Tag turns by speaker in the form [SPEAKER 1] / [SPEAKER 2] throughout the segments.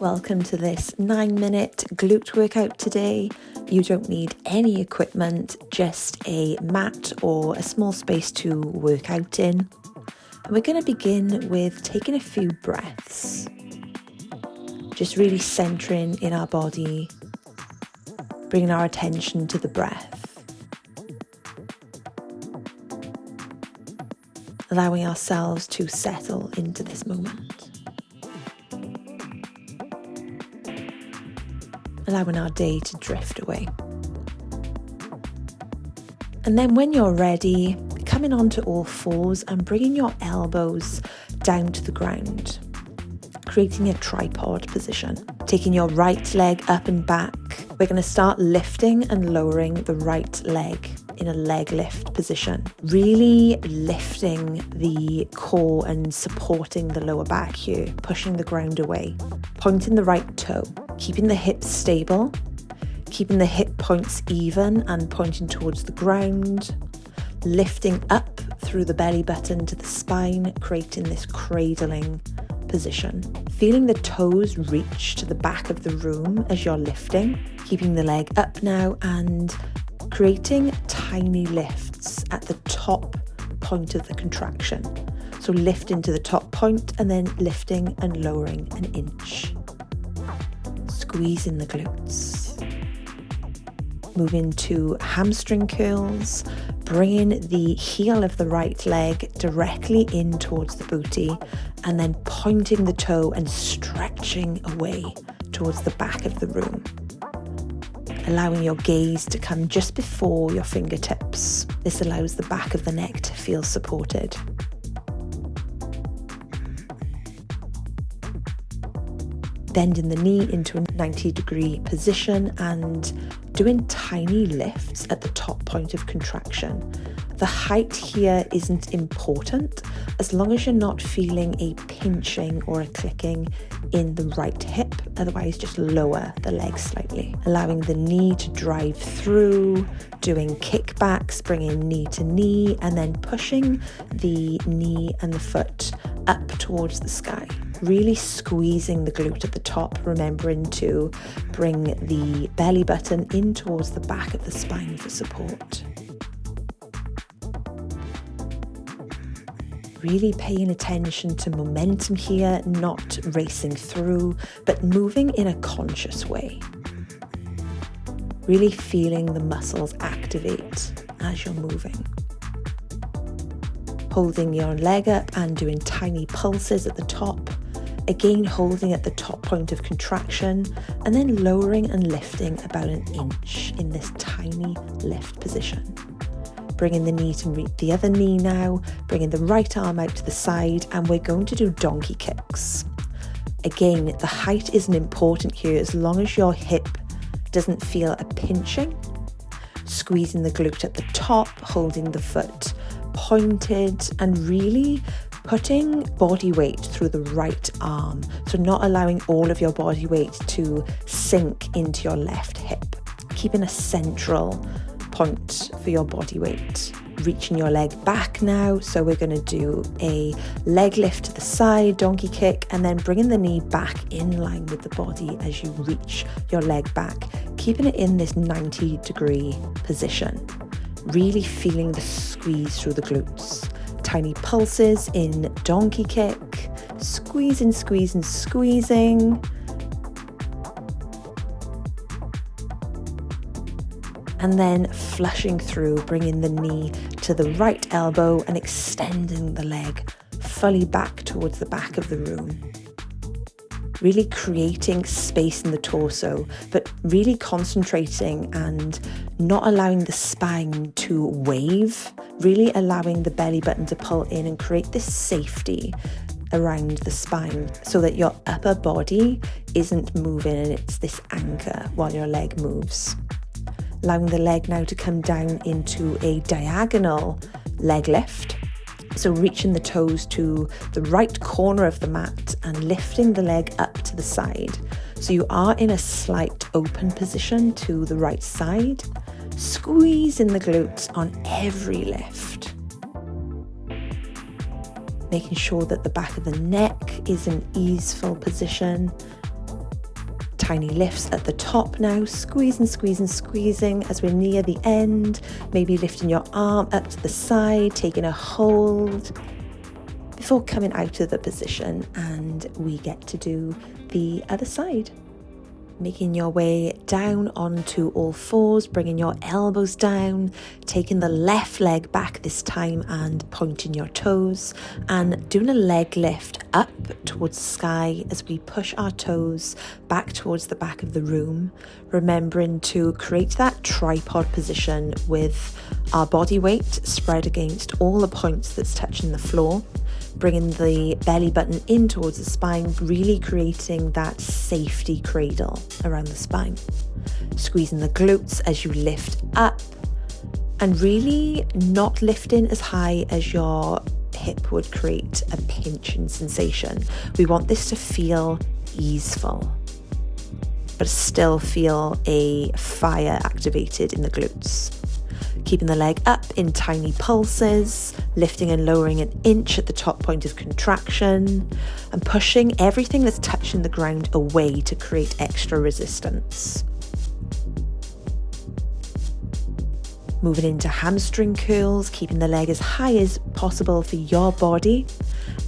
[SPEAKER 1] Welcome to this 9-minute glute workout today. You don't need any equipment, just a mat or a small space to work out in. And we're going to begin with taking a few breaths. Just really centering in our body, bringing our attention to the breath. Allowing ourselves to settle into this moment. Allowing our day to drift away. And then when you're ready, coming onto all fours and bringing your elbows down to the ground, creating a tripod position. Taking your right leg up and back, we're going to start lifting and lowering the right leg in a leg lift position. Really lifting the core and supporting the lower back here, pushing the ground away. Pointing the right toe, keeping the hips stable, keeping the hip points even and pointing towards the ground. Lifting up through the belly button to the spine, creating this cradling position. Feeling the toes reach to the back of the room as you're lifting. Keeping the leg up now and creating tiny lifts at the top point of the contraction. So lifting to the top point and then lifting and lowering an inch. Squeezing the glutes. Moving to hamstring curls, bringing the heel of the right leg directly in towards the booty and then pointing the toe and stretching away towards the back of the room. Allowing your gaze to come just before your fingertips. This allows the back of the neck to feel supported. Bending the knee into a 90-degree position and doing tiny lifts at the top point of contraction. The height here isn't important as long as you're not feeling a pinching or a clicking in the right hip, otherwise just lower the leg slightly. Allowing the knee to drive through, doing kickbacks, bringing knee to knee and then pushing the knee and the foot up towards the sky. Really squeezing the glute at the top, remembering to bring the belly button in towards the back of the spine for support. Really paying attention to momentum here, not racing through, but moving in a conscious way. Really feeling the muscles activate as you're moving. Holding your leg up and doing tiny pulses at the top. Again, holding at the top point of contraction and then lowering and lifting about an inch in this tiny lift position. Bringing the knee to meet the other knee now, bringing the right arm out to the side, and we're going to do donkey kicks. Again, the height isn't important here as long as your hip doesn't feel a pinching. Squeezing the glute at the top, holding the foot pointed and really putting body weight through the right arm. So not allowing all of your body weight to sink into your left hip. Keeping a central point for your body weight. Reaching your leg back now. So we're going to do a leg lift to the side, donkey kick, and then bringing the knee back in line with the body as you reach your leg back. Keeping it in this 90-degree position. Really feeling the squeeze through the glutes. Tiny pulses in donkey kick. Squeezing, squeezing, squeezing. And then flushing through, bringing the knee to the right elbow and extending the leg fully back towards the back of the room. Really creating space in the torso, but really concentrating and not allowing the spine to wave, really allowing the belly button to pull in and create this safety around the spine so that your upper body isn't moving and it's this anchor while your leg moves. Allowing the leg now to come down into a diagonal leg lift. So reaching the toes to the right corner of the mat and lifting the leg up to the side. So you are in a slight open position to the right side. Squeezing the glutes on every lift. Making sure that the back of the neck is in easeful position. tiny lifts at the top now, squeezing, squeezing, squeezing as we're near the end, maybe lifting your arm up to the side, taking a hold before coming out of the position, and we get to do the other side. Making your way down onto all fours, bringing your elbows down, taking the left leg back this time and pointing your toes, and doing a leg lift up towards the sky as we push our toes back towards the back of the room, remembering to create that tripod position with our body weight spread against all the points that's touching the floor, bringing the belly button in towards the spine, really creating that safety cradle around the spine. Squeezing the glutes as you lift up and really not lifting as high as your hip would create a pinching sensation. We want this to feel easeful, but still feel a fire activated in the glutes. Keeping the leg up in tiny pulses, lifting and lowering an inch at the top point of contraction, and pushing everything that's touching the ground away to create extra resistance. Moving into hamstring curls, keeping the leg as high as possible for your body,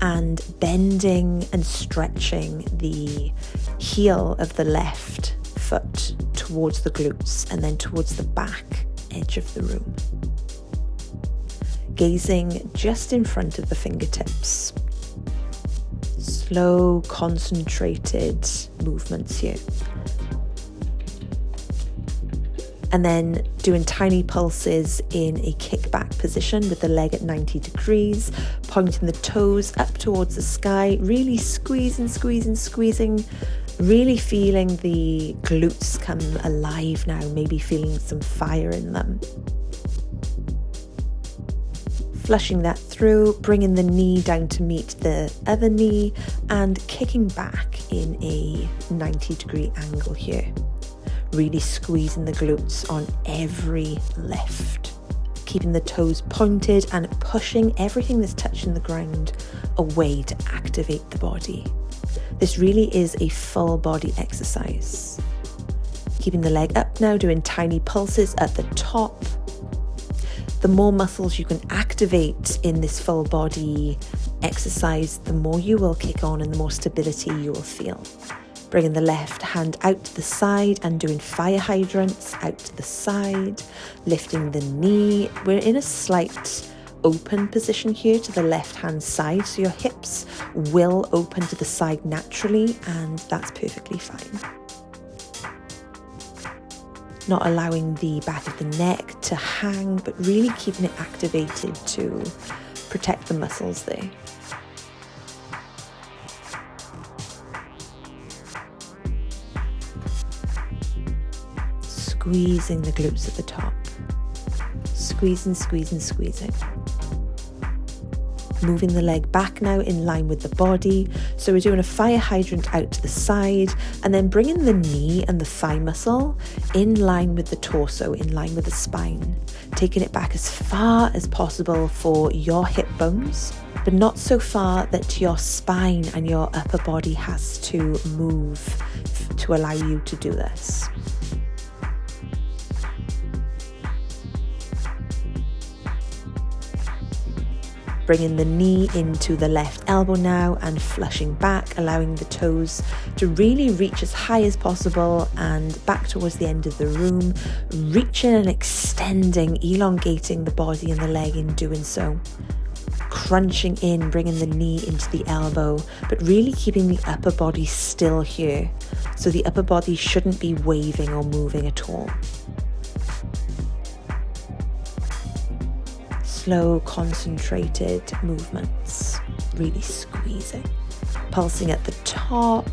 [SPEAKER 1] and bending and stretching the heel of the left foot towards the glutes and then towards the back edge of the room. Gazing just in front of the fingertips. Slow, concentrated movements here. And then doing tiny pulses in a kickback position with the leg at 90 degrees, pointing the toes up towards the sky, really squeezing, squeezing, squeezing, really feeling the glutes come alive now, maybe feeling some fire in them. Flushing that through, bringing the knee down to meet the other knee and kicking back in a 90-degree angle here. Really squeezing the glutes on every lift. Keeping the toes pointed and pushing everything that's touching the ground away to activate the body. This really is a full body exercise. Keeping the leg up now, doing tiny pulses at the top. The more muscles you can activate in this full body exercise, the more you will kick on and the more stability you will feel. Bringing the left hand out to the side and doing fire hydrants out to the side, lifting the knee. We're in a slight open position here to the left hand side, so your hips will open to the side naturally, and that's perfectly fine. Not allowing the back of the neck to hang, but really keeping it activated to protect the muscles there. Squeezing the glutes at the top. Squeezing, squeezing, squeezing. Moving the leg back now in line with the body. So we're doing a fire hydrant out to the side and then bringing the knee and the thigh muscle in line with the torso, in line with the spine. Taking it back as far as possible for your hip bones, but not so far that your spine and your upper body has to move to allow you to do this. Bringing the knee into the left elbow now and flushing back, allowing the toes to really reach as high as possible and back towards the end of the room, reaching and extending, elongating the body and the leg in doing so. Crunching in, bringing the knee into the elbow, but really keeping the upper body still here. So the upper body shouldn't be waving or moving at all. Slow, concentrated movements, really squeezing. Pulsing at the top.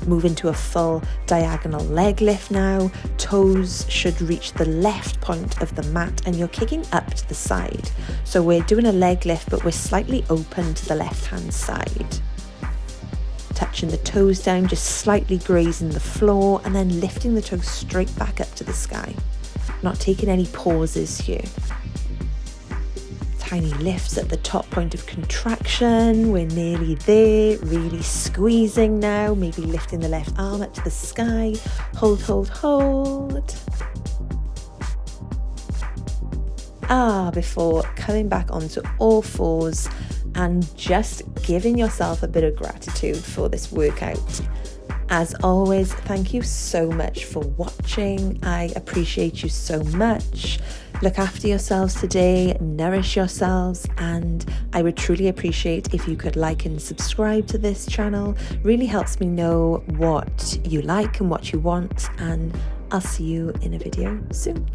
[SPEAKER 1] Move into a full diagonal leg lift now. Toes should reach the left point of the mat and you're kicking up to the side. So we're doing a leg lift, but we're slightly open to the left-hand side. Touching the toes down, just slightly grazing the floor and then lifting the toes straight back up to the sky. Not taking any pauses here. Tiny lifts at the top point of contraction. We're nearly there, really squeezing now, maybe lifting the left arm up to the sky. Hold, hold, hold. Before coming back onto all fours and just giving yourself a bit of gratitude for this workout. As always, thank you so much for watching. I appreciate you so much. Look after yourselves today, nourish yourselves, and I would truly appreciate if you could like and subscribe to this channel. Really helps me know what you like and what you want, and I'll see you in a video soon.